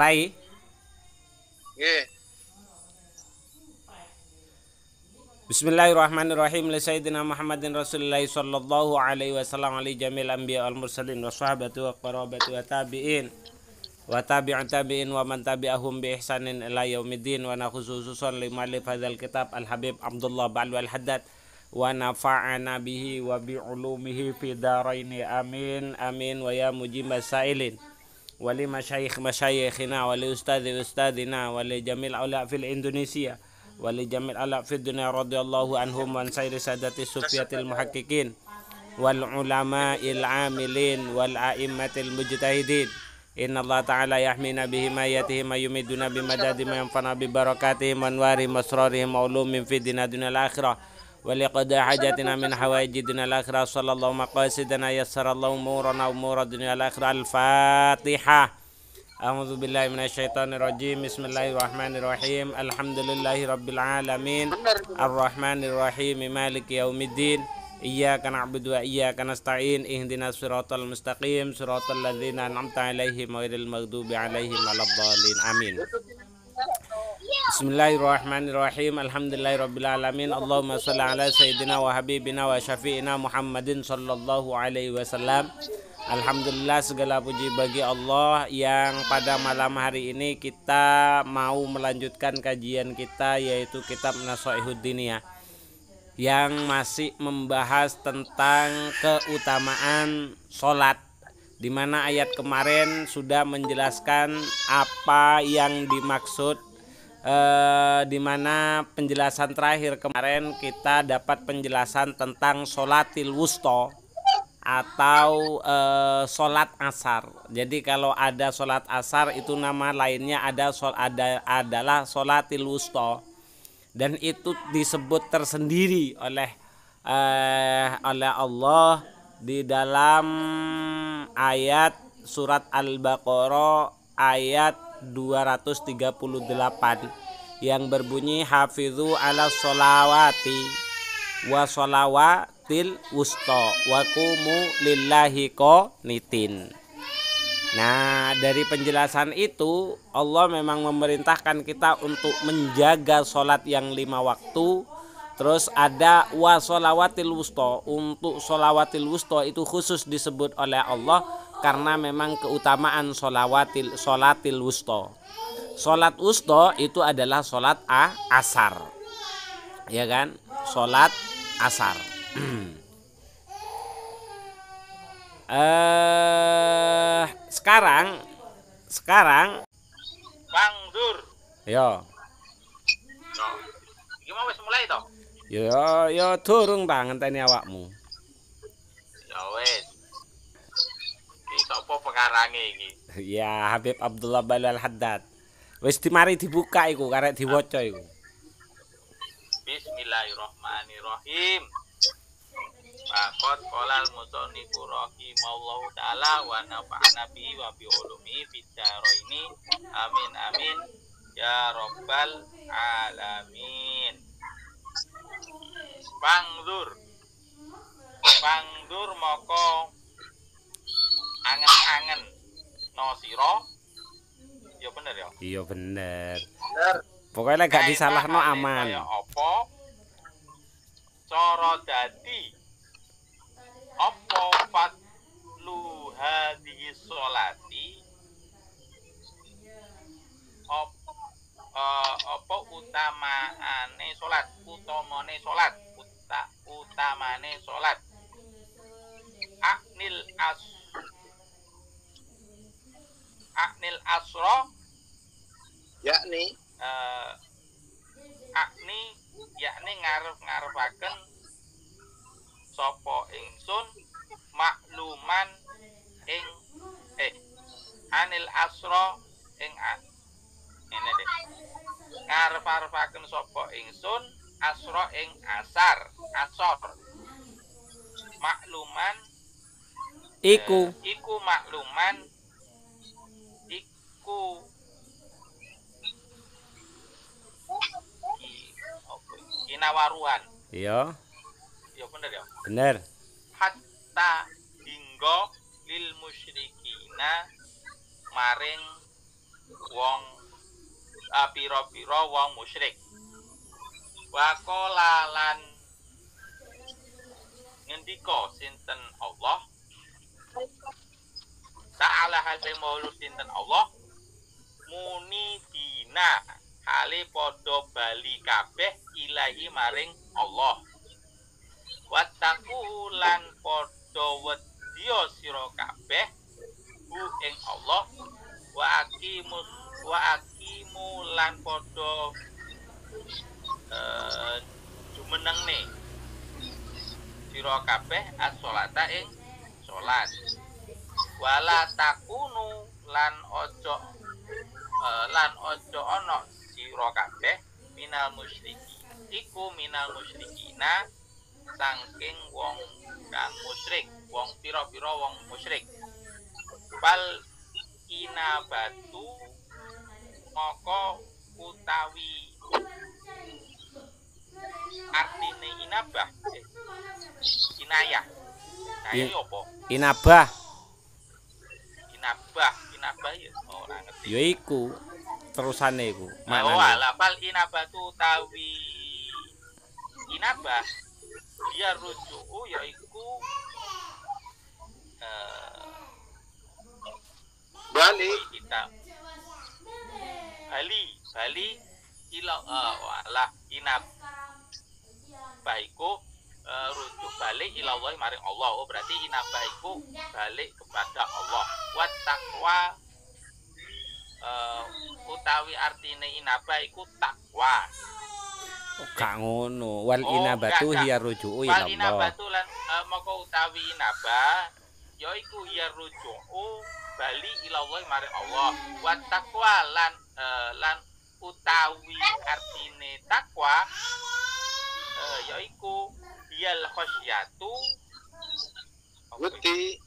Mulai. Nggih. Bismillahirrahmanirrahim. Li sayyidina Muhammadin Rasulillah sallallahu alaihi wasallam ali jamil anbiya wal mursalin wa sahabati wa qarabati wa tabi'in wa tabi'un tabi'in wa man tabi'ahum bi ihsanin ila yaumiddin wa nakhususan li muallif hadzal kitab Al Habib Abdullah Ba'lu Al Haddad wa nafa'ana bihi wa bi ulumihi fi daraini amin amin wa ya mujibas sa'ilin wa li masyayikhina wa li ustadina wa li jamil ula fil Indonesia wali jamil ala fid dunya radhiyallahu anhum wa sairi sadati sufiyatil muhaqqiqin wal ulama'il amilin wal a'immatil mujtahidin innallaha ta'ala yahmina bihi mayatihi ma yumiduna bimadadi ma yanfa'una bi barakatihi man wari masrarihim ulumin fid dunya dunyal akhirah wa liqada hajatina min hawaiji dunyal akhirah sallallahu maqasidana yassarallahu umurana umura dunyal akhirah. Al-Fatihah. A'udzu billahi minasyaitonir rajim. Bismillahirrahmanirrahim. Alhamdulillahi rabbil alamin. Arrahmanir rahim. Maliki yaumiddin. Iyyaka na'budu wa iyyaka nasta'in. Ihdinas siratal mustaqim. Siratal ladzina an'amta 'alaihim ghairil maghdubi 'alaihim waladdallin. Amin. Bismillahirrahmanirrahim. Alhamdulillahi rabbil alamin. Allahumma shalli ala sayyidina wa habibina wa syafi'ina Muhammadin sallallahu alaihi wasallam. Alhamdulillah, segala puji bagi Allah yang pada malam hari ini kita mau melanjutkan kajian kita, yaitu kitab Nasha'ihud Diniyah yang masih membahas tentang keutamaan sholat, di mana ayat kemarin sudah menjelaskan apa yang dimaksud, di mana penjelasan terakhir kemarin kita dapat penjelasan tentang sholatil wusta atau sholat asar. Jadi kalau ada sholat asar itu nama lainnya adalah sholatil wusta, dan itu disebut tersendiri oleh Allah di dalam ayat surat Al-Baqarah ayat 238 yang berbunyi hafizu ala sholawati wa sholawatil wusta wa qumu lillahi qanitin. Nah, dari penjelasan itu Allah memang memerintahkan kita untuk menjaga sholat yang 5 waktu. Terus ada wa sholawatil wusta. Untuk sholawatil wusta itu khusus disebut oleh Allah karena memang keutamaan sholatil wusta. Sholat wusta itu adalah sholat asar, ya kan? Sholat asar. Sekarang Bang Dur. yo Iki mau wis mulai to? yo durung ta ngenteni awakmu. Ya wis. Iki sapa pengarange iki? Ya Habib Abdullah Ba'lu Al Haddad. Wis dimari dibuka iku karek diwaca iku. Bismillahirrahmanirrahim. Faqad qolal musannifu rahimahullahu ta'ala wa nafa'ana bihi wa bi ulumi fid dharaini amin amin ya rabbal alamin. Pangdur moko angen-angen no sira. Ya bener ya? Iya bener. Pokoknya gak disalahno aman. Kaya apa? Cara dadi apa fadlu hadhihi sholati? Apa utamane salat? Utamane salat. Aknil asra yakni yakni ngarep-ngarepaken sapa ingsun makluman ing anil asra ing ini deh ngarep-ngarepaken sapa ingsun asra ing asar makluman iku makluman iku kinawaruan. Iya. Ya bener ya. Bener. Hatta hingga lil musyrikina maring wong pira-pira wong musyrik. Wa qala lan ngendika sinten Allah Ta'ala hale maulud sinten Allah muni dina hale padha bali kabeh ilahi maring Allah. Wattaqu lan padha wedya sira kabeh hu ing Allah wa aqimu lan padha jumenengne sira kabeh as-sholata ing salat. Wala takunu lan ojo ana sira kabeh minal musyriki iku minal musyrikina saking wong kang musyrik, wong pira-pira wong musyrik. Fal inabatu moko utawi artine inabah inayah. Saya apa? Inabah. Inabah ya ora ngerti. Ya iku terusane iku. Oh, ala fal inabatu utawi inabah dia rujuku yaiku bali kita bali ila wala inabah iku rujuk balik ila Allah maring Allah. Oh berarti inabah iku balik kepada Allah. Wat taqwa utawi artine inabah iku takwa. Gak ngono. Wal inabatu hiya ruju'u ila Wal Allah. inabatu lan moko utawi inabah yaiku hiya ruju'u bali ila Allah maring Allah. Wat taqwa lan utawi artine takwa yaiku hiyal khasyatu wedi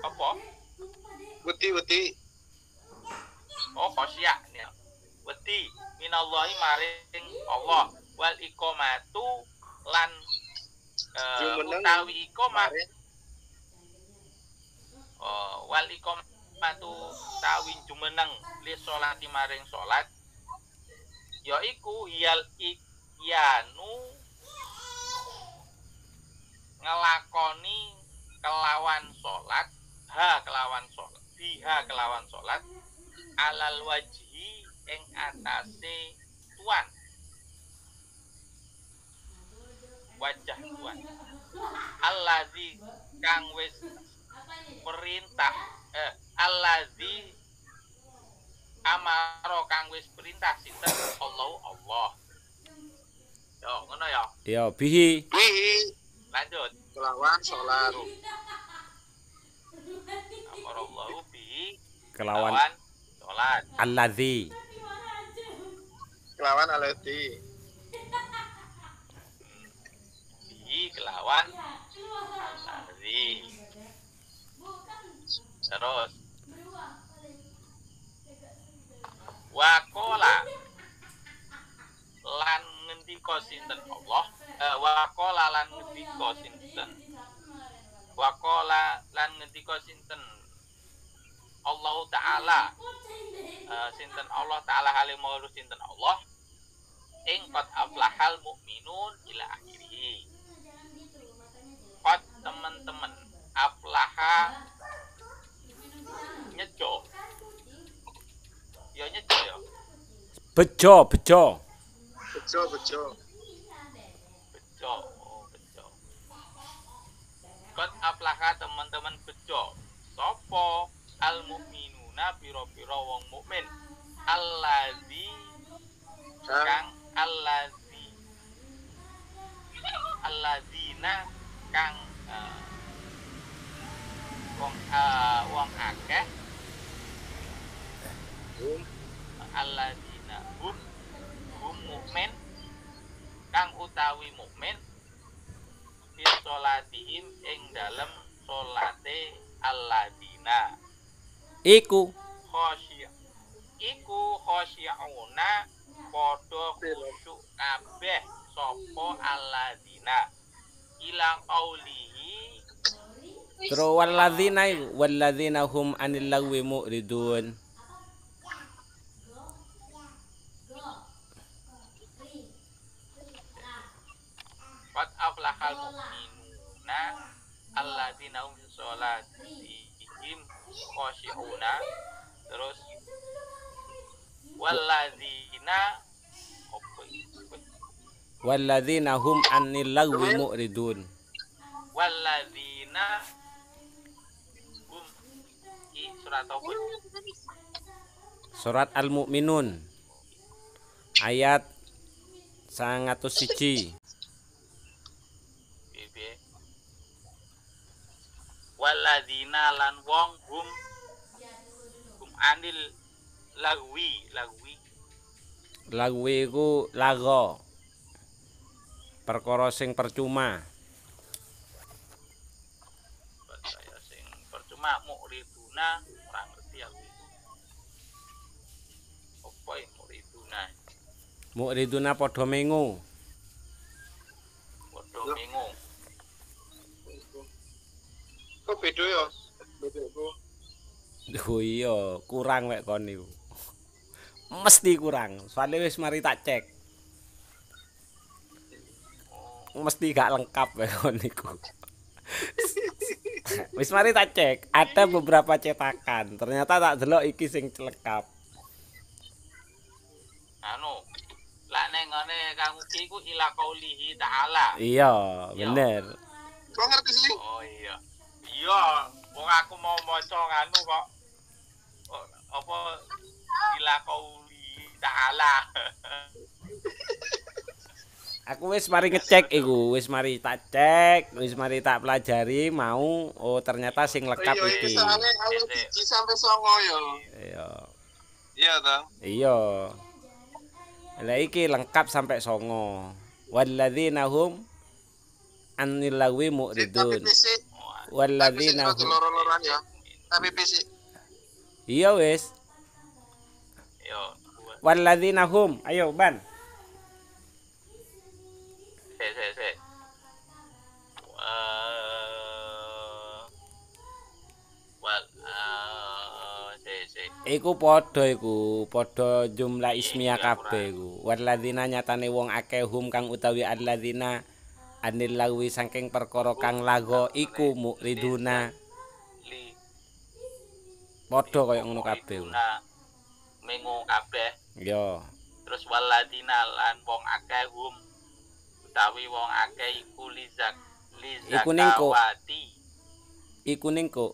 apa wedi oh khasyak ya wedi minallahi maring Allah wal iqamatu lan utawi iqamah wal iqamatu tawi jumeneng li sholati maring salat yaiku hiyal ikyanu ngelakoni kelawan salat kelawan salat alal wajhi ing atase tuan wajah tuan allazi kang wis perintah allazi amaro kang wis perintah sinten Allah yo ngono ya Ya bihi lanjut kelawan salat amarallahu bi kelawan salat alladzi kelawan alati bi kelawan allazi terus waqala lan ngendika sinten Allah waqala lan ngendika sinten waqala lan ngendika sinten Allah taala sinten Allah taala halim maulud sinten Allah ing qad aflahal mukminun ila akhirih qad teman-teman aflaha nyejo ya nyejo ya bejo bejo bejo qad aflaha teman-teman bejo sapa al mukminuna pira-pira wong mukmin allazi kang allazina kang wong akeh allazina hum mukmin kang utawi mukmin fi sholatihim ing dalem salate alladzina iku khosyi'una padha khusyuk kabeh sapa alladzina ilang aulihi terus walladzina hum anil lagwi mu'ridun al-mu'minuna alladzina hum fi sholatihim khashi'una. Terus walladzina Walladzina hum 'anil lagwi mu'ridun. walladzina hum surat apa? Surat Al-Mu'minun ayat 101. Piye? Walladzina lan wong hum anil lagwi Lagwi iku lago. Perkara sing percuma. saya sing percuma mu'riduna ora ngerti aku itu. Apa ya mu'riduna? Mu'riduna padha mengu. Padha bingung. Kok beda ya? Bedaku. Oh iya, kurang mek kon niku. Mesti kurang. Soale wis mari tak cek. Mesti gak lengkap mek kon niku. Wis mari tak cek, ada beberapa cetakan. Ternyata tak delok iki sing lengkap. Anu, lak ning ngene Kang Uki iku ila qaulihi ta'ala. Iya, bener. Kok ngerti sih? Oh iya. Iya, wong aku mau maca nganu kok. Apa ila qaulihi ta'ala. Aku wis mari ngecek iku, wis mari tak cek, wis mari tak pelajari mau oh ternyata sing lengkap Iya, iki. soalnya ayat 1 sampai 9 ya. Iya. Iya toh. Iya. Lah iki lengkap sampai 9. Walladzina hum 'anil lagwi Tapi mu'ridun. PC, Walladzina hum. loro-loran ya. Tapi PC. Iya wis. Yo, Walladzina hum. Ayo, Ban. se. Se. Iku padha jumlah ismiyah kabeh iku. Walladzina nyatane wong akeh hum kang utawi alladzina anil lagwi saking perkara kang lago iku mu'riduna. Li Padha kaya ngono kabeh. mu'riduna, mengo kabeh. Yo. Terus waladina lan wong akeh hum utawi wong akeh iku Iku ning kok. lizakawati. Iku ning kok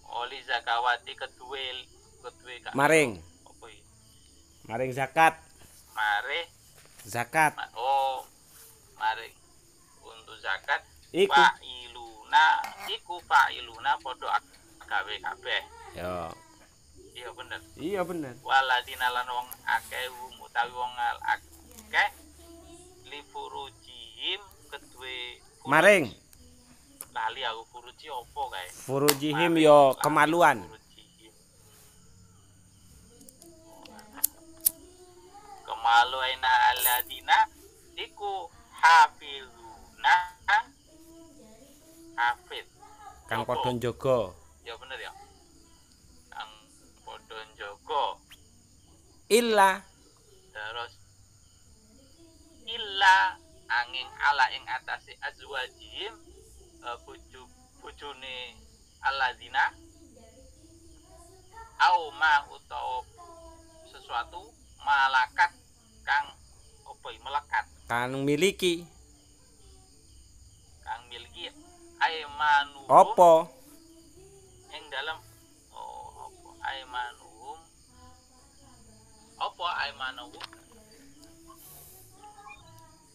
Oh lizakawati kedue gak maring apa iki? maring zakat. Zakat. Maring untuk zakat Iku. fa'iluna padha gawe kabeh. Yo. Iya bener. Iya bener. Waladina lan wong akeh hum utawi wong akeh li furujihim kedue Maring lali aku furuji opo kae. furujihim yo kemaluan. Furujihim. Kemaluaina aladina iku hafizuna hafid Kang padha njaga. ya bener ya kang padha njaga Illa terus illa angin ala ing atase azwajihim bojone aladina au ma utawa sesuatu malakat kang opo melekat kang miliki kang miliki aymanu apa ing dalam apa aymanuhum apa aymanuhum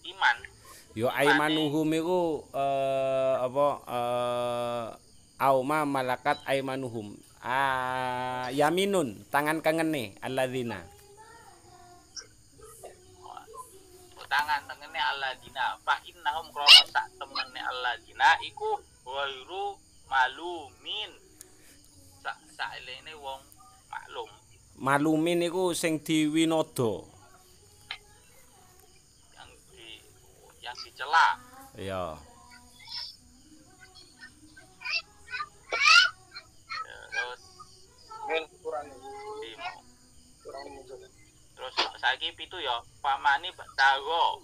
iman yo aimanuhum iku auma malakat aimanuhum yaminun tangan kangene alladzina tangan tengene alladina fa innahum krono sak temene alladina iku wairu malumin sak elene wong maklum malumin iku sing diwinodo yang dicela iya terus kurang terus saiki pitu ya pamani batago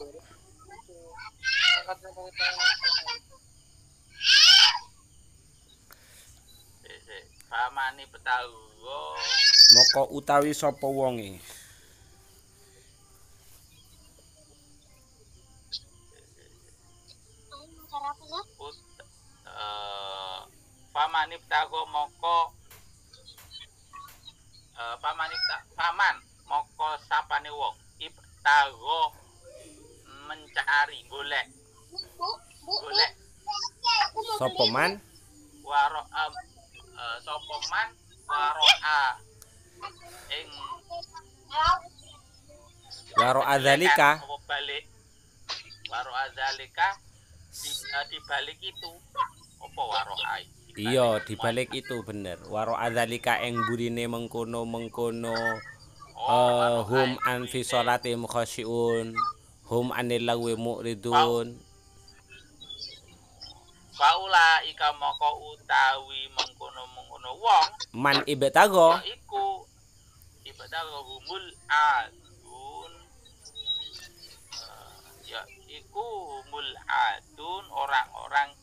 Famani petago moko utawi sapa wonge ut famani petago moko paman moko sapane wong iptago mencari golek sapa man waro sapa man waroa ing waro adzalika apa balik waro adzalika di balik itu apa waroa iya dibalik itu bener waro adzalika ing burine mengkono hum an fi sholatim khasyiun hum anil lagwi mu'ridun Paula ika moko utawi mengkono wong man ibtago iku ibtago humul adun ya iku humul adun orang-orang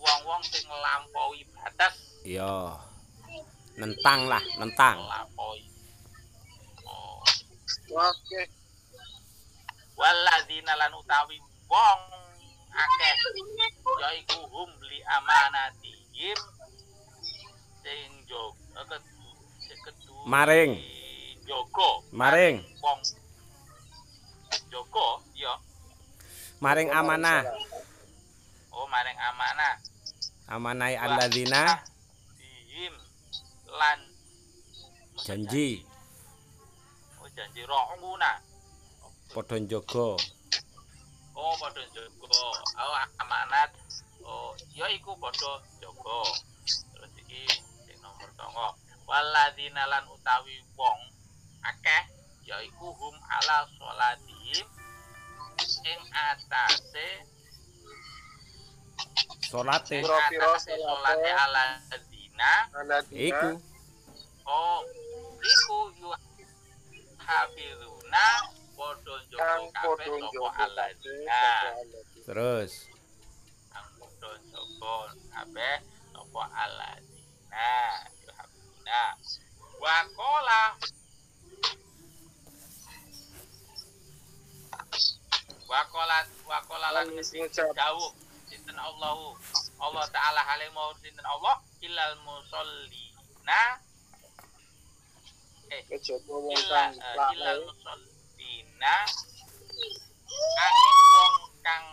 wong-wong sing nglampaui batas iya nentang nglampaui Oke. Walladzina lan utawi wong akeh yaiku hum li amanatihim sing maring jogo maring wong jogo ya maring amanah oh maring amanah amanai alladzina dihim lan janji janji ro'una padha njaga oh padha jaga amanat oh ya iku padha jaga terus iki sing nomor 3 waladzina lan utawi wong akeh ya iku hum ala sholatihim ing atase salate salate aladzina iku oh iku yu hafizuna padha jaga kabeh sapa aladzina terus kang padha jaga kabeh sapa aladzina yuhafizuna wakola lan sing dawuh sinten Allah taala hale mau sinten Allah ilal musallina ilal musallina angin wong kang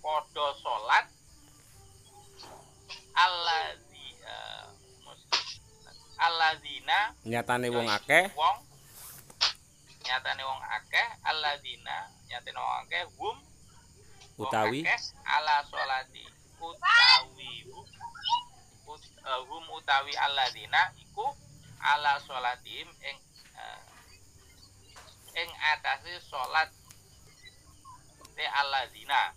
padha salat alladzina nyatane wong akeh alladzina nyatane wong akeh hum utawi ala sholati hum utawi alladzina iku ala sholatihim ing atase sholat te alladzina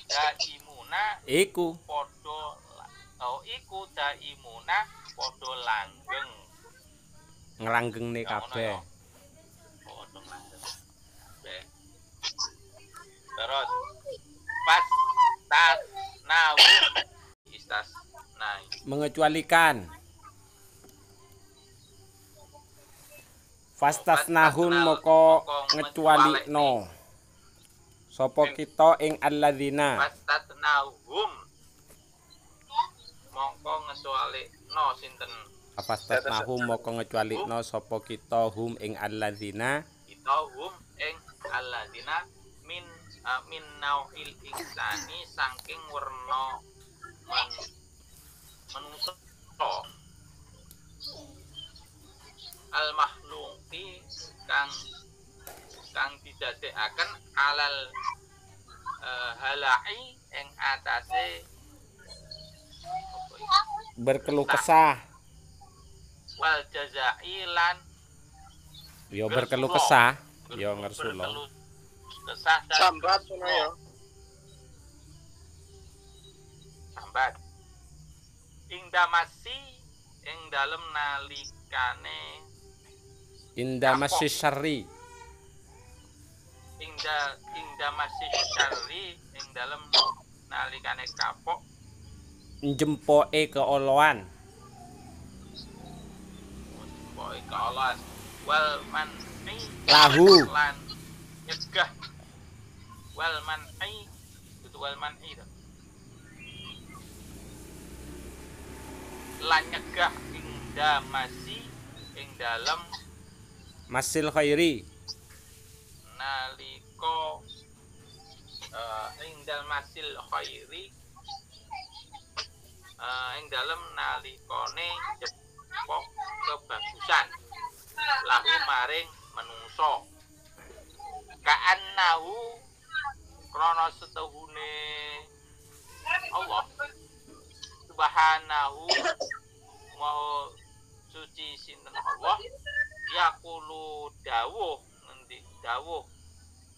daimuna iku padha daimuna padha langgeng nglanggeng kabeh padha langgeng terus pas tas nawu istas nai mengecualikan fastasnahun moko ngecualikno sapa kita ing alladzina fastasnahum mongko ngecualikno sinten fastasnahum moko ngecualikno sapa kita hum ing alladzina kita hum ing alladzina min nau'il insani saking werna manungsa al makhluqi kang didadekaken alal halai ing atase berkeluh kesah wal jazai lan yo berkeluh kesah yo ngersulo kesah dan Sambat sono ya. sambat ing damasi ing dalem nalikane inda masih syarri ing ingda masih syarri ing dalem nalikane kapok Njempoke keoloan. poe kaolas wal man'i Lahu. lan nyegah wal man'i itu wal man'i to. Lan nyegah ingda masih ing dalem Masil khairi. nalika ing dalem masil khairi ing dalem nalikane jepok kebagusan lahu maring menungso ka'annahu krana setuhune Allah subhanahu maha suci sinten Allah yaqulu dawuh ngendi dawuh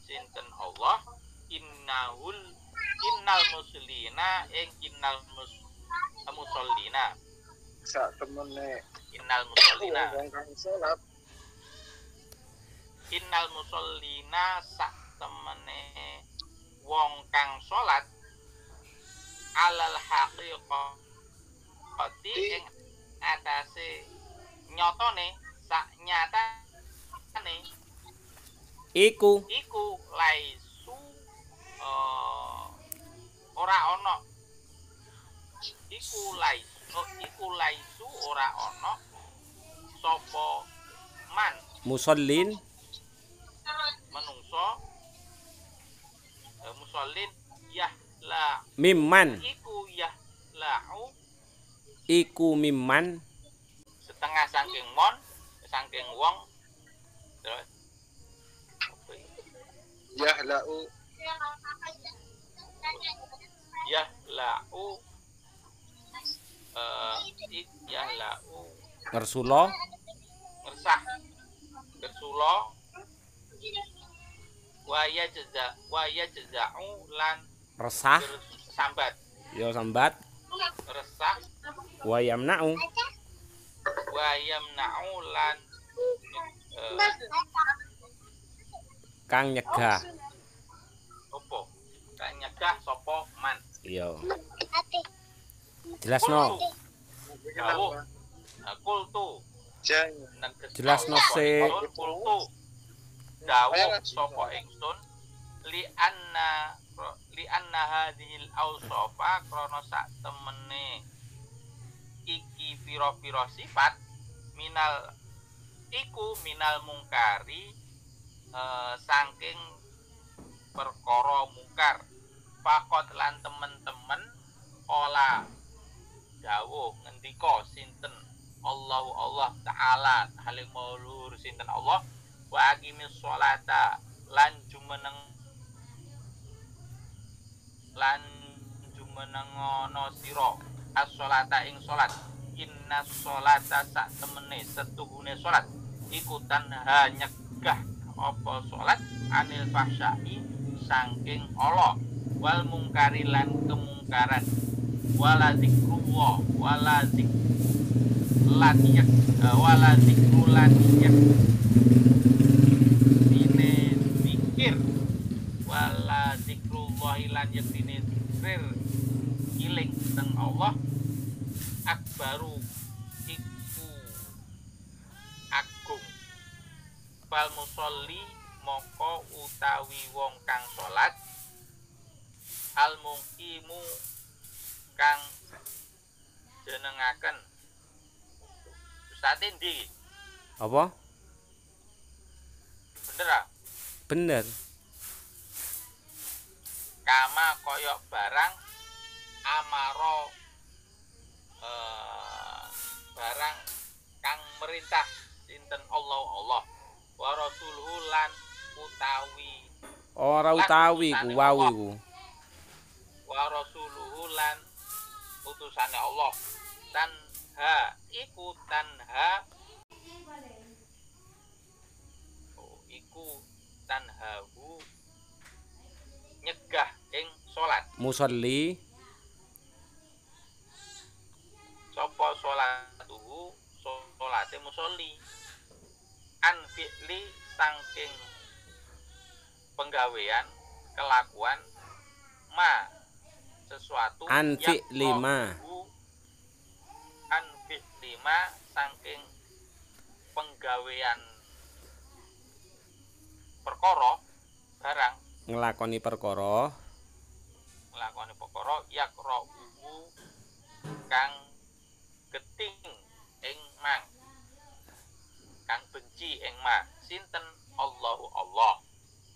sinten Allah innal muslina ing musallina sak temene innal musallina wong kang salat innal musallina sak temene wong kang salat alal haqiqati ing atase nyatane sak nyatane Iku laisu ora ana iku laisu ora ana sapa man musallin menungso musallin yahla mimman. iku Iku mimman setengah saking mon saking wong terus yahlau yahlau yahlau ngersula ngersah gersulo waya jeza'u lan resah sambat ya sambat resah wa yamna'u wayamna'u lan kang nyegah. opo kang nyegah sapa man Iya. Jelasno. dawuh kultu jangan Jelasno se kultu dawuh sapa ingsun li anna hadhil awsafa krana sak temene iki pira-pira sifat minal mungkari saking perkara mungkar fakot lan temen-temen ola dawuh ngendika sinten Allah taala halim maulur sinten Allah wa aqimis sholata lan jumenengono sira as-sholata ing salat inna sholata sak temene setuhune salat ikutan ha nyegah apa salat anil fahsyai saking Allah wal mungkari lan kemungkaran wala zikrullah wala zikrulan dine zikir wala zikrullah lan dine zikir iling teng Allah akbaru iku agung fal musolli moko utawi wong kang salat al muqimu kang jenengaken Ustadz ndi apa? bener ah Bener. kama koyok barang amaro barang kang merintah sinten Allah wa rasuluhu lan utawi Ora utawi ku wawi ku. wa rasuluhu lan utusane Allah iku tanhahu nyegah ing salat Musolli sapa salatuhu salate musolli an fi'li saking penggawean kelakuan ma sesuatu Anfi lima. Anfi lima saking penggawean perkara barang Ngelakoni perkara nglakoni perkara yakra'uhu kang geting ing mang kang benci ing ma sinten Allahu Allah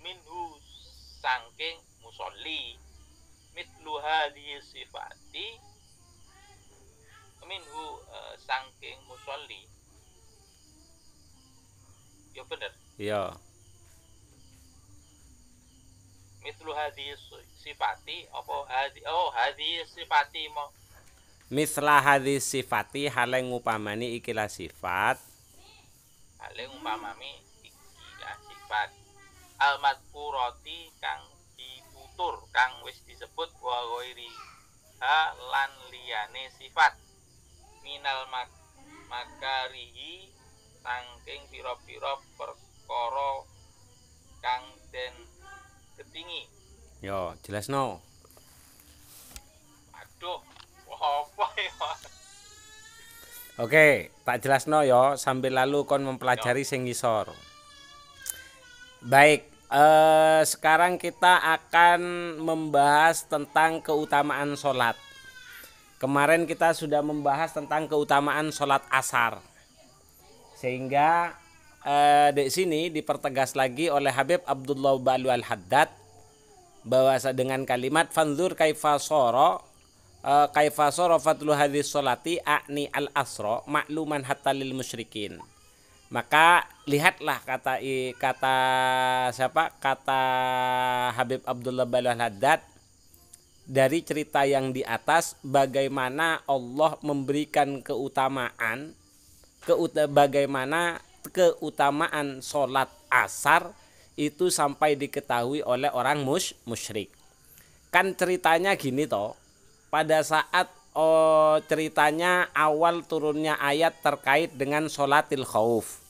minhu saking musolli mitlu hadhihi sifati minhu saking musolli ya bener ya. mitlu hadhihi sifati apa hadhihi sifati mau Mislah hadis sifati hale ngupamani ikilah sifat paling umpamami ikilah sifat al-madkurati kang ditutur kang wis disebut wa ghairi ha lan liyane sifat minal makarihi saking pira-pira perkara kang den ketingi. yo jelasno. Aduh apa ya? Oke, tak jelasno yo sambil lalu kon mempelajari sing ngisor. Baik, sekarang kita akan membahas tentang keutamaan sholat. Kemarin kita sudah membahas tentang keutamaan sholat asar. Sehingga di sini dipertegas lagi oleh Habib Abdullah Ba'lu Al-Haddad bahwa dengan kalimat fanzur kaifa sara fadlu hadis sholati a'ni al-asra makluman hatta lil musyrikin. Maka lihatlah kata Habib Abdullah Ba'lu Al-Haddad dari cerita yang di atas bagaimana Allah memberikan bagaimana keutamaan sholat asar itu sampai diketahui oleh orang musyrik. Kan ceritanya gini toh. Pada saat ceritanya awal turunnya ayat terkait dengan sholatil khauf.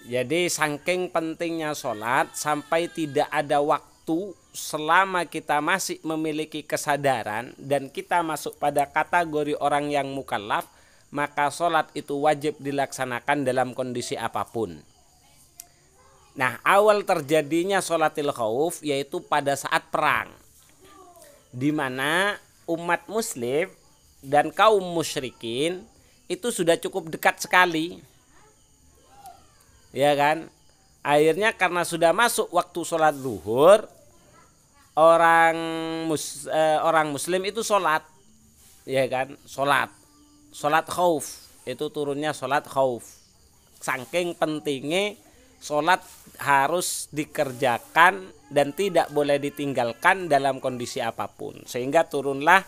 Jadi saking pentingnya sholat sampai tidak ada waktu selama kita masih memiliki kesadaran dan kita masuk pada kategori orang yang mukallaf, maka sholat itu wajib dilaksanakan dalam kondisi apapun. Nah, awal terjadinya sholatil khauf yaitu pada saat perang, di mana umat muslim dan kaum musyrikin itu sudah cukup dekat sekali, ya kan? Akhirnya karena sudah masuk waktu sholat zuhur, orang muslim itu sholat, ya kan? Sholat khauf, itu turunnya sholat khauf. Saking pentingnya sholat harus dikerjakan dan tidak boleh ditinggalkan dalam kondisi apapun. Sehingga turunlah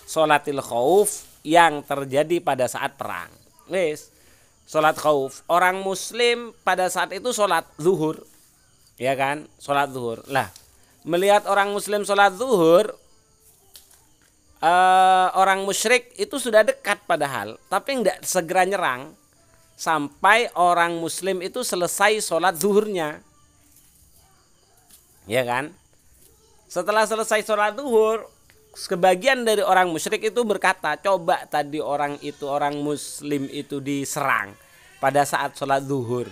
sholatil khauf yang terjadi pada saat perang. Wis, sholat khauf. Orang muslim pada saat itu sholat zuhur, ya kan? Sholat zuhur. Lah, melihat orang muslim sholat zuhur, orang musyrik itu sudah dekat padahal, tapi tidak segera nyerang sampai orang muslim itu selesai sholat zuhurnya, ya kan? Setelah selesai sholat zuhur, sebagian dari orang musyrik itu berkata, coba tadi orang muslim itu diserang pada saat sholat zuhur,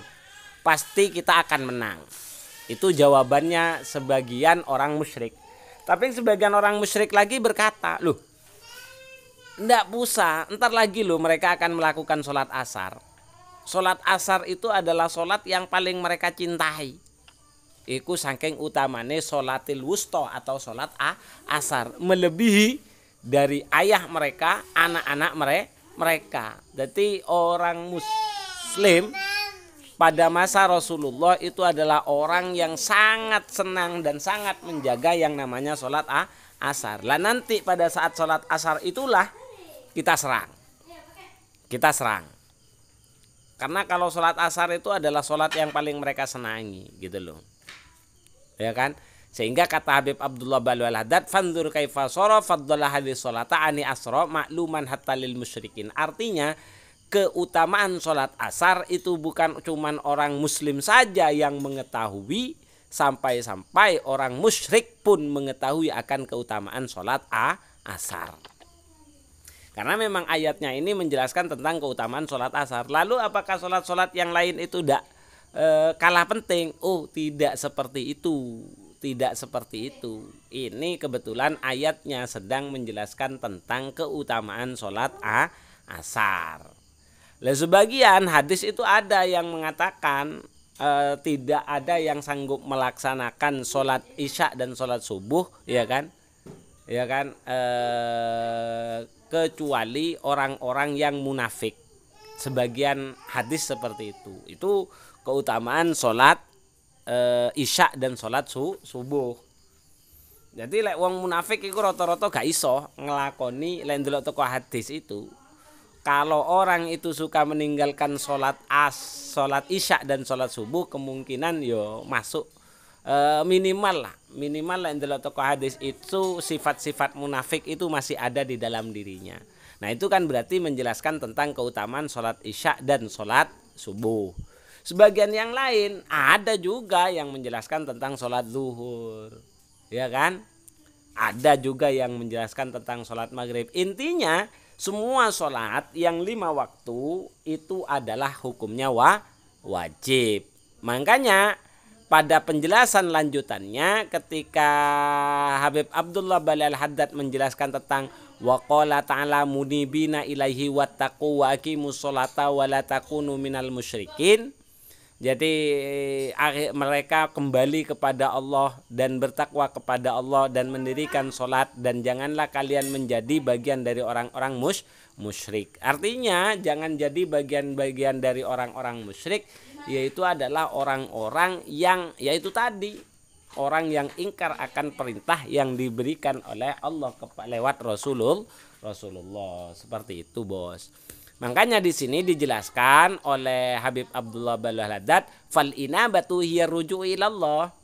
pasti kita akan menang. Itu jawabannya sebagian orang musyrik. Tapi sebagian orang musyrik lagi berkata, loh, ndak usah, ntar lagi loh mereka akan melakukan sholat asar. Sholat asar itu adalah sholat yang paling mereka cintai. Iku saking utamane sholatil wusta atau sholat asar, melebihi dari ayah mereka, anak-anak mereka. Jadi orang muslim pada masa Rasulullah itu adalah orang yang sangat senang dan sangat menjaga yang namanya sholat asar. Lah nanti pada saat sholat asar itulah kita serang. Karena kalau sholat asar itu adalah sholat yang paling mereka senangi, gitu loh, ya kan? Sehingga kata Habib Abdullah Ba'lu Al-Haddad, fanzur kaifa sara faddala hadhihi sholata ani asra makluman hatta lil musyrikin. Artinya keutamaan sholat asar itu bukan cuman orang muslim saja yang mengetahui, sampai-sampai orang musyrik pun mengetahui akan keutamaan sholat asar. Karena memang ayatnya ini menjelaskan tentang keutamaan sholat asar. Lalu apakah sholat-sholat yang lain itu tidak kalah penting? Oh, tidak seperti itu. Tidak seperti itu. Ini kebetulan ayatnya sedang menjelaskan tentang keutamaan sholat asar. Lalu sebagian hadis itu ada yang mengatakan tidak ada yang sanggup melaksanakan sholat isya dan sholat subuh, ya kan? Ya kan, kecuali orang-orang yang munafik. Sebagian hadis seperti itu. Itu keutamaan sholat isya dan sholat subuh. Jadi lek wong munafik iku rata-rata gak iso ngelakoni lek ndelok teko hadis itu. Kalau orang itu suka meninggalkan sholat isya dan sholat subuh, kemungkinan yo masuk minimal lah ndelok teko hadis itu sifat-sifat munafik itu masih ada di dalam dirinya. Nah, itu kan berarti menjelaskan tentang keutamaan sholat isya dan sholat subuh. Sebagian yang lain ada juga yang menjelaskan tentang sholat zuhur, ya kan? Ada juga yang menjelaskan tentang sholat maghrib. Intinya semua sholat yang 5 waktu itu adalah hukumnya wajib. Makanya pada penjelasan lanjutannya ketika Habib Abdullah Bali Al-Haddad menjelaskan tentang waqala ta'ala munibina ilaihi wattaqu wa aqimus sholata wa la takunu minal musyrikin. Jadi mereka kembali kepada Allah dan bertakwa kepada Allah dan mendirikan sholat, dan janganlah kalian menjadi bagian dari orang-orang musyrik. Artinya jangan jadi bagian-bagian dari orang-orang musyrik, yaitu adalah orang-orang yang yaitu tadi orang yang ingkar akan perintah yang diberikan oleh Allah lewat Rasulullah. Seperti itu, Bos. Makanya di sini dijelaskan oleh Habib Abdullah Bali Al-Haddad, fal inabatu hiya ruju'u ilallah.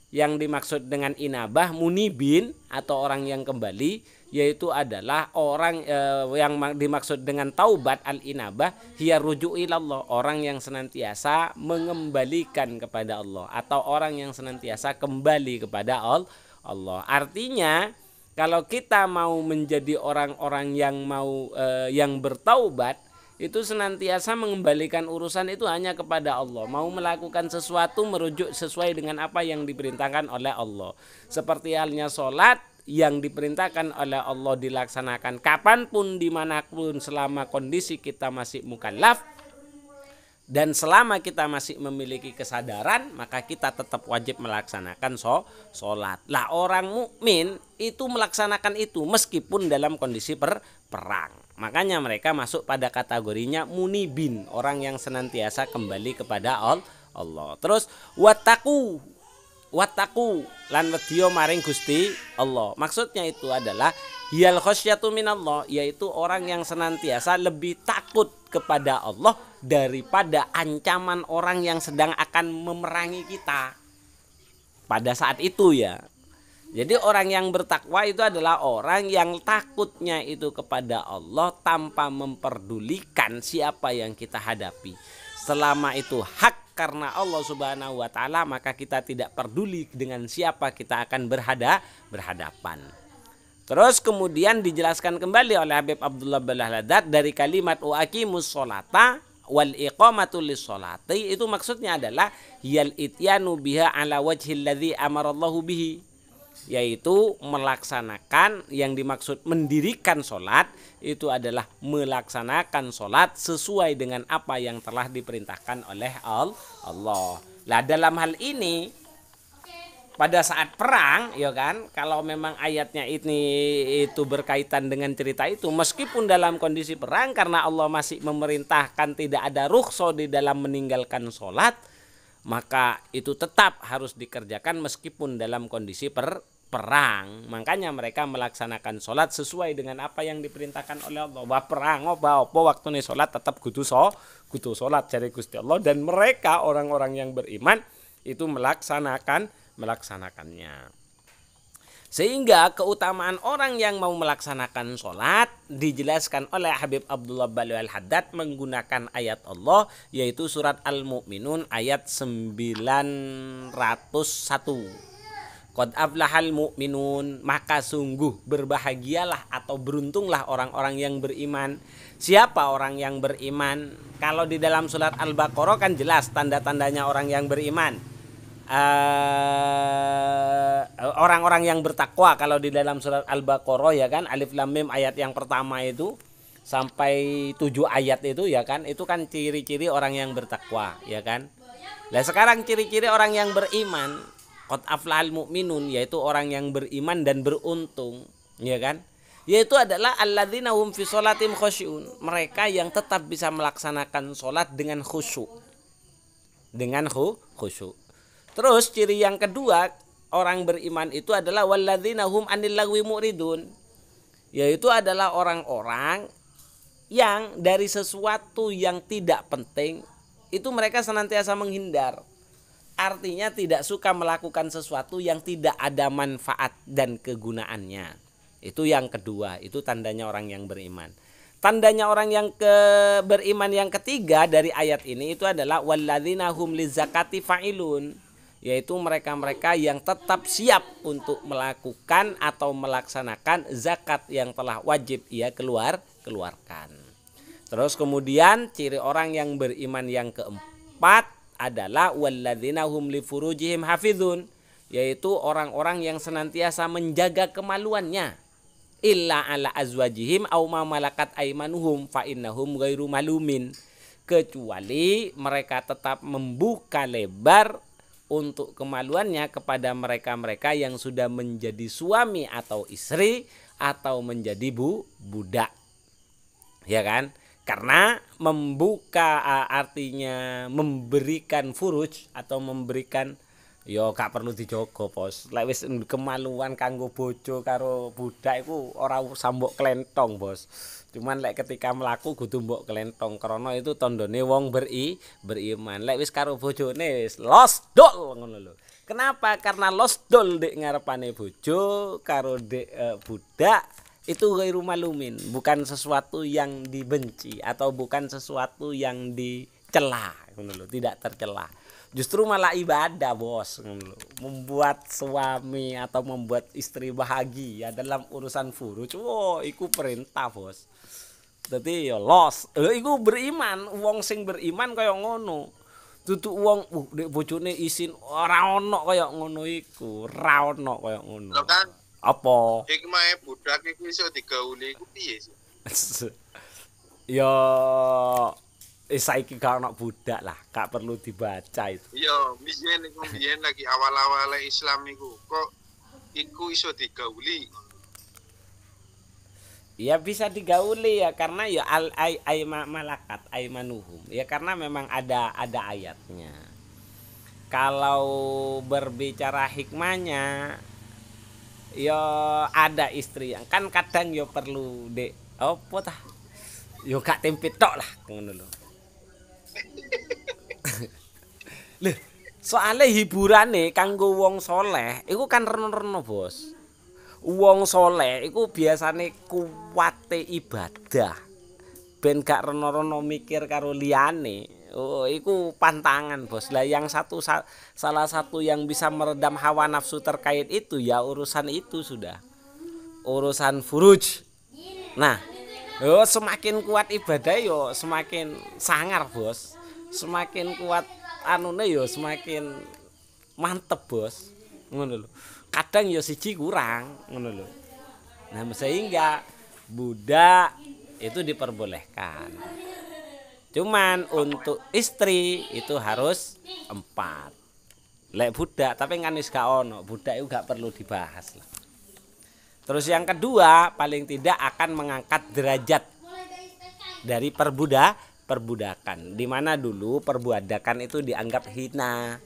Yang dimaksud dengan inabah munibin atau orang yang kembali, yaitu adalah orang yang dimaksud dengan taubat al-inabah hiya ruju'u ilallah, orang yang senantiasa mengembalikan kepada Allah atau orang yang senantiasa kembali kepada Allah. Artinya kalau kita mau menjadi orang-orang yang yang bertaubat, itu senantiasa mengembalikan urusan itu hanya kepada Allah. Mau melakukan sesuatu merujuk sesuai dengan apa yang diperintahkan oleh Allah. Seperti halnya sholat yang diperintahkan oleh Allah dilaksanakan kapanpun, dimanapun, selama kondisi kita masih mukallaf. Dan selama kita masih memiliki kesadaran, maka kita tetap wajib melaksanakan sholat. Lah orang mukmin itu melaksanakan itu meskipun dalam kondisi perang. Makanya mereka masuk pada kategorinya munibin, orang yang senantiasa kembali kepada Allah. Terus wattaqu lan wedya maring Gusti Allah. Maksudnya itu adalah hiyal khasyatu minallah, yaitu orang yang senantiasa lebih takut kepada Allah daripada ancaman orang yang sedang akan memerangi kita pada saat itu, ya. Jadi orang yang bertakwa itu adalah orang yang takutnya itu kepada Allah tanpa memperdulikan siapa yang kita hadapi. Selama itu hak karena Allah Subhanahu wa taala, maka kita tidak peduli dengan siapa kita akan berhadapan. Terus kemudian dijelaskan kembali oleh Habib Abdullah Bali Al-Haddad dari kalimat wa aqimus sholata wal iqamatu lis sholati, itu maksudnya adalah yal ityanu biha ala wajhil ladzi amarallahu bihi, yaitu melaksanakan, yang dimaksud mendirikan sholat itu adalah melaksanakan sholat sesuai dengan apa yang telah diperintahkan oleh Allah. Nah, dalam hal ini pada saat perang, ya kan, kalau memang ayatnya itu berkaitan dengan cerita itu, meskipun dalam kondisi perang, karena Allah masih memerintahkan tidak ada rukhsah di dalam meninggalkan sholat, maka itu tetap harus dikerjakan meskipun dalam kondisi perang. Makanya mereka melaksanakan sholat sesuai dengan apa yang diperintahkan oleh Allah. Wah perang, apa waktu nih sholat tetap kudu sholat dari Gusti Allah, dan mereka orang-orang yang beriman itu melaksanakannya. Sehingga keutamaan orang yang mau melaksanakan sholat dijelaskan oleh Habib Abdullah Bali Al-Haddad menggunakan ayat Allah, yaitu surat Al-Mu'minun ayat 901. Qad aflahal mu'minun, maka sungguh berbahagialah atau beruntunglah orang-orang yang beriman. Siapa orang yang beriman? Kalau di dalam surat Al-Baqarah kan jelas tanda-tandanya orang yang beriman. Orang-orang yang bertakwa kalau di dalam surat Al-Baqarah ya kan, Alif Lam Mim ayat yang pertama itu sampai 7 ayat itu ya kan, itu kan ciri-ciri orang yang bertakwa ya kan. Nah sekarang ciri-ciri orang yang beriman, qad aflahal mu'minun, yaitu orang yang beriman dan beruntung ya kan, yaitu adalah alladzina hum fi sholatim khusyun, mereka yang tetap bisa melaksanakan sholat dengan khusyuk, dengan khusyuk. Terus ciri yang kedua orang beriman itu adalah walladzina hum anil lagwi mu'ridun, yaitu adalah orang-orang yang dari sesuatu yang tidak penting itu mereka senantiasa menghindar. Artinya tidak suka melakukan sesuatu yang tidak ada manfaat dan kegunaannya. Itu yang kedua, itu tandanya orang yang beriman. Tandanya orang yang beriman yang ketiga dari ayat ini itu adalah walladzina hum lizakati fa'ilun, yaitu mereka-mereka yang tetap siap untuk melakukan atau melaksanakan zakat yang telah wajib ia keluarkan. Terus kemudian ciri orang yang beriman yang keempat adalah walladzina hum li furujihim hafizun, yaitu orang-orang yang senantiasa menjaga kemaluannya, illa ala azwajihim aw ma malakat aymanuhum fa innahum ghairu malumin, kecuali mereka tetap membuka lebar untuk kemaluannya kepada mereka-mereka yang sudah menjadi suami atau istri atau menjadi budak. Ya kan? Karena membuka artinya memberikan furuj atau memberikan, yo gak perlu dijogo bos. Lek wis kemaluan kanggo bojo karo budak iku ora usah mbok klentong bos. Cuman lek ketika mlaku kudu mbok klentong krana itu tandane wong beriman. Lek wis karo bojone wis losdol ngono lho. Kenapa? Karena losdol dek ngarepane bojo karo dek budak itu ghairu malumin, bukan sesuatu yang dibenci atau bukan sesuatu yang dicela ngono lho, tidak tercela. Justru malah ibadah bos, membuat suami atau membuat istri bahagia dalam urusan furuj. Wow, iku perintah bos. Jadi ya los, iku beriman, wong sing beriman kaya ngono. Tutu wong, nek bojone isin ora ono kaya ngono iku, ora ono kaya ngono. Lho kan, apa? hikmahe budak iku iso digauli iku piye sih? Ya saiki gak ono budak lah, gak perlu dibaca itu. Iya, biyen lagi awal-awale Islam iku kok iku iso digauli. Ya bisa digauli ya karena ya malakat aimanuhum. Ya karena memang ada ayatnya. Kalau berbicara hikmahnya ya ada istri yang kan kadang ya perlu dek apa tah? Yo gak tempe tok lah ngono lho. Lho, soalnya hiburane kanggo wong soleh iku kan reno-reno bos. Wong soleh iku biasane kuwate ibadah. Ben gak reno-reno mikir karo liyane. Oh, iku pantangan bos. Lah yang salah satu yang bisa meredam hawa nafsu terkait itu ya urusan itu sudah. Urusan furuj. Nah, yo semakin kuat ibadah yo semakin sangar bos. Semakin kuat anune yo semakin mantep bos. Ngono lho. Kadang yo siji kurang ngono lho. Nah, sehingga budak itu diperbolehkan. Cuman untuk istri itu harus 4. Lek budak tapi kan wis gak ono, budak itu gak perlu dibahas lah. Terus yang kedua, paling tidak akan mengangkat derajat dari perbudakan. Di mana dulu perbudakan itu dianggap hina.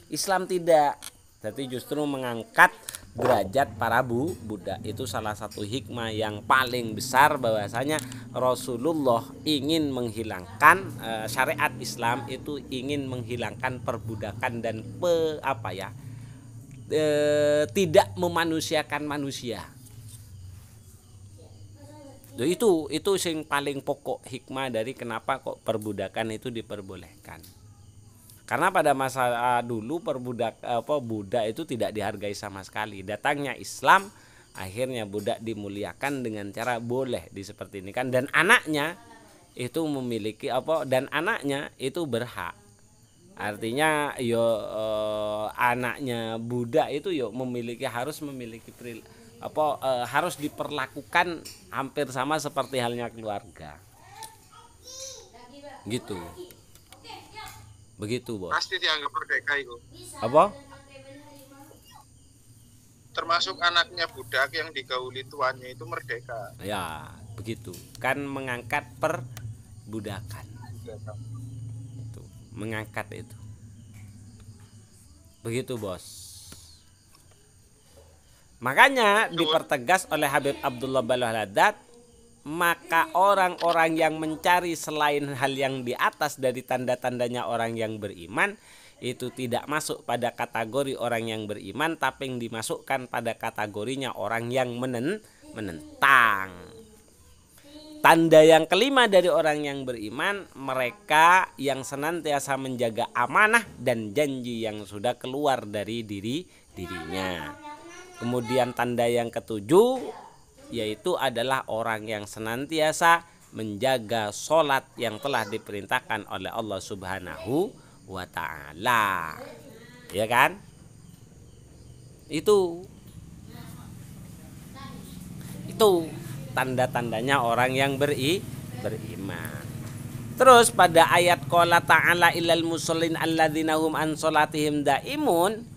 Islam tidak. Jadi justru mengangkat derajat para budak. Itu salah satu hikmah yang paling besar bahwasanya Rasulullah ingin menghilangkan syariat Islam itu ingin menghilangkan perbudakan dan tidak memanusiakan manusia. Itu sing paling pokok hikmah dari kenapa kok perbudakan itu diperbolehkan. Karena pada masa dulu budak itu tidak dihargai sama sekali. Datangnya Islam, akhirnya budak dimuliakan dengan cara boleh di seperti ini kan, dan anaknya itu memiliki dan anaknya itu berhak. Artinya anaknya budak itu harus memiliki harus diperlakukan hampir sama seperti halnya keluarga. Gitu. Begitu, Bos. Pasti dianggap merdeka itu. Apa? Termasuk anaknya budak yang digauli tuannya itu merdeka. Ya, begitu. Kan mengangkat perbudakan. Itu, mengangkat itu. Begitu, Bos. Makanya dipertegas oleh Habib Abdullah Balaladat, maka orang-orang yang mencari selain hal yang di atas dari tanda-tandanya orang yang beriman itu tidak masuk pada kategori orang yang beriman, tapi yang dimasukkan pada kategorinya orang yang menentang. Tanda yang kelima dari orang yang beriman, mereka yang senantiasa menjaga amanah dan janji yang sudah keluar dari dirinya. Kemudian tanda yang ketujuh yaitu adalah orang yang senantiasa menjaga sholat yang telah diperintahkan oleh Allah Subhanahu wa ta'ala. Ya kan? Itu tanda-tandanya orang yang beriman. Terus pada ayat qala ta'ala illal musallin alladzina hum an sholatihim daimun,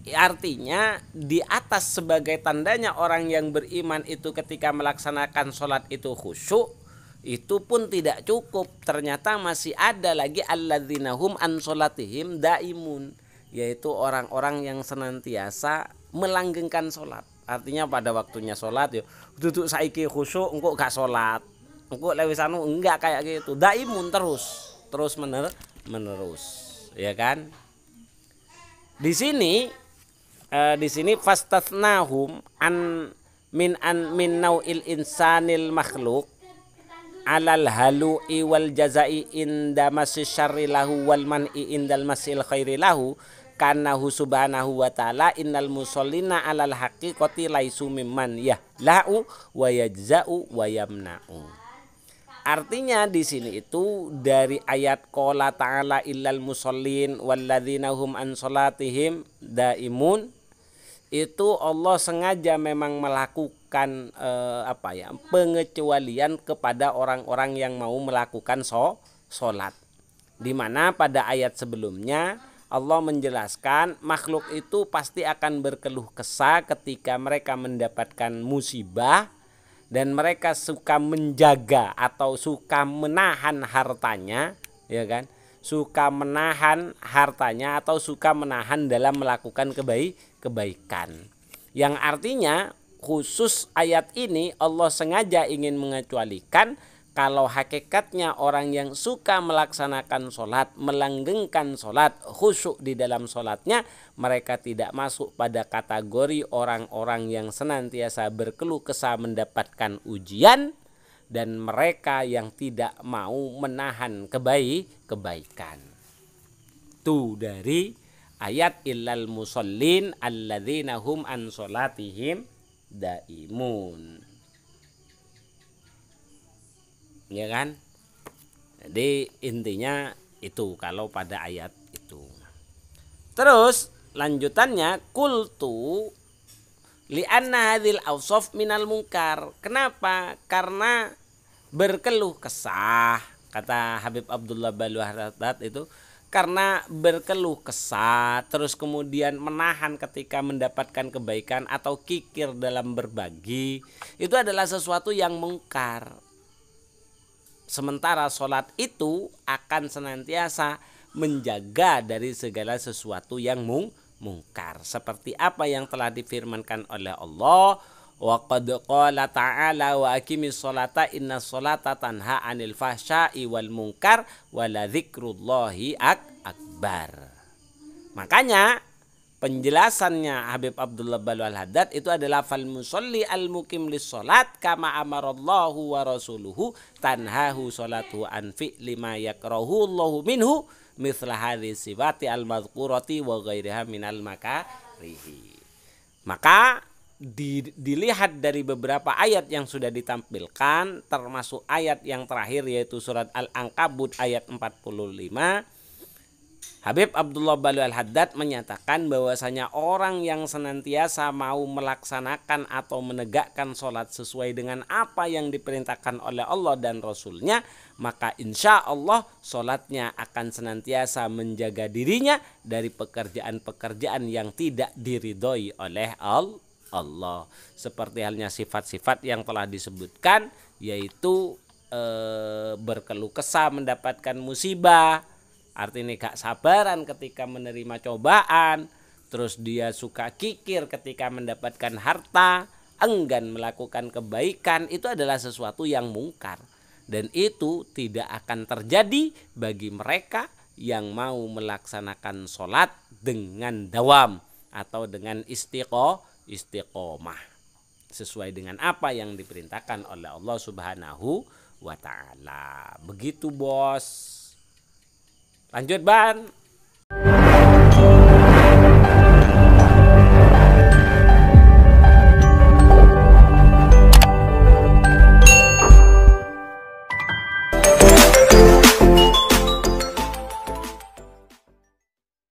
artinya di atas sebagai tandanya orang yang beriman itu ketika melaksanakan sholat itu khusyuk, itu pun tidak cukup. Ternyata masih ada lagi alladzina hum an sholatihim daimun, yaitu orang-orang yang senantiasa melanggengkan sholat. Artinya pada waktunya sholat duduk saiki khusyuk, engkau gak sholat, engkau lewisanu enggak kayak gitu, daimun terus menerus, ya kan? Di sini fastathnahum min nau'il insanil makhluk alal halu'i wal jazai inda masyi syarri lahu wal man'i indal masyil khairi lahu kanahu subhanahu wa ta'ala innal musallina alal haqiqati laisu mimman yahlau wa yajza'u wa yamna'u. Artinya di sini itu dari ayat qala ta'ala illal musallin walladzina hum an sholatihim daimun, itu Allah sengaja memang melakukan pengecualian kepada orang-orang yang mau melakukan sholat. Di mana pada ayat sebelumnya Allah menjelaskan makhluk itu pasti akan berkeluh kesah ketika mereka mendapatkan musibah dan mereka suka menjaga atau suka menahan hartanya, ya kan? Suka menahan hartanya atau suka menahan dalam melakukan kebaikan. Yang artinya khusus ayat ini Allah sengaja ingin mengecualikan kalau hakikatnya orang yang suka melaksanakan sholat, melanggengkan sholat, khusyuk di dalam sholatnya, mereka tidak masuk pada kategori orang-orang yang senantiasa berkeluh kesah mendapatkan ujian, dan mereka yang tidak mau menahan kebaikan. Itu dari ayat illal musallin alladzina hum an sholatihim daimun. Ya kan? Jadi intinya itu kalau pada ayat itu. Terus lanjutannya qultu li'anna hadhil awsaf minal munkar. Kenapa? Karena berkeluh kesah, kata Habib Abdullah Balaladat itu, karena berkeluh kesah terus kemudian menahan ketika mendapatkan kebaikan atau kikir dalam berbagi, itu adalah sesuatu yang mungkar. Sementara sholat itu akan senantiasa menjaga dari segala sesuatu yang mungkar. Seperti apa yang telah difirmankan oleh Allah, wa qad qala ta'ala wa aqimis sholata innas sholata tanha 'anil fahsya'i wal munkar wa la dzikrullahi akbar. Makanya penjelasannya Habib Abdullah Balu Al-Haddad itu adalah fal musolli al-mukim lis-sholat kama amarallahu wa rasuluhu tanhahu sholatuhu an fi'li ma yakrahu Allahu minhu mithla hadhihi sifati al-madhkurati wa ghairiha minal makarihi. Maka dilihat dari beberapa ayat yang sudah ditampilkan, termasuk ayat yang terakhir yaitu surat Al-Ankabut ayat 45, Habib Abdullah Balu Al-Haddad menyatakan bahwasanya orang yang senantiasa mau melaksanakan atau menegakkan sholat sesuai dengan apa yang diperintahkan oleh Allah dan Rasulnya, maka insya Allah sholatnya akan senantiasa menjaga dirinya dari pekerjaan-pekerjaan yang tidak diridhoi oleh Allah. Seperti halnya sifat-sifat yang telah disebutkan, yaitu berkeluh kesah mendapatkan musibah, artinya gak sabaran ketika menerima cobaan, terus dia suka kikir ketika mendapatkan harta, enggan melakukan kebaikan, itu adalah sesuatu yang mungkar. Dan itu tidak akan terjadi bagi mereka yang mau melaksanakan sholat dengan dawam atau dengan istiqomah sesuai dengan apa yang diperintahkan oleh Allah Subhanahu wa ta'ala. Begitu bos. Lanjut Ban.